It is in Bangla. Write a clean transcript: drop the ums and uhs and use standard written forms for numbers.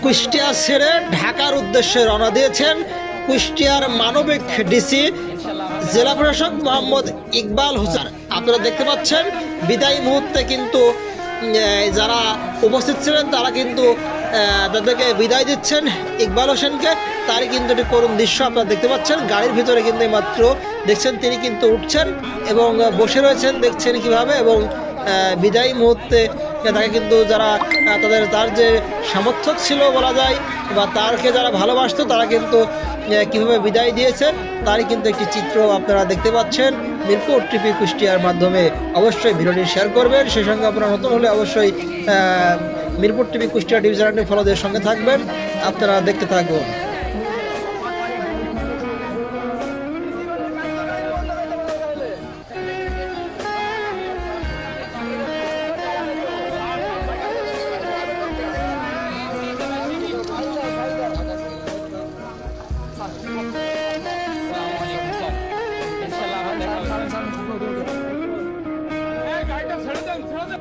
কুষ্টিয়া ছেড়ে ঢাকার উদ্দেশ্যে রওনা দিয়েছেন কুষ্টিয়ার মানবিক ডিসি জেলা প্রশাসক মোহাম্মদ ইকবাল হোসেন। আপনারা দেখতে পাচ্ছেন বিদায়ী মুহূর্তে কিন্তু যারা উপস্থিত ছিলেন তারা কিন্তু তাদেরকে বিদায় দিচ্ছেন ইকবাল হোসেনকে। তারই কিন্তু একটি করুণ দৃশ্য আপনারা দেখতে পাচ্ছেন। গাড়ির ভিতরে কিন্তু মাত্র দেখছেন তিনি কিন্তু উঠছেন এবং বসে রয়েছেন দেখছেন কিভাবে, এবং বিদায়ী মুহূর্তে তাকে কিন্তু যারা তার যে সমর্থক ছিল বলা যায় বা তারকে যারা ভালোবাসতো তারা কিন্তু কীভাবে বিদায় দিয়েছে তারই কিন্তু একটি চিত্র আপনারা দেখতে পাচ্ছেন মিরপুর টিভি কুষ্টিয়ার মাধ্যমে। অবশ্যই ভিডিওটি শেয়ার করবেন, সেই সঙ্গে আপনারা নতুন হলে অবশ্যই মিরপুর টিভি কুষ্টিয়া টিভি চ্যানেলটি ফলো দিয়ে সঙ্গে থাকবেন। আপনারা দেখতে থাকুন। গাড়িটা ছেড়ে দেন, ছেড়ে দেন।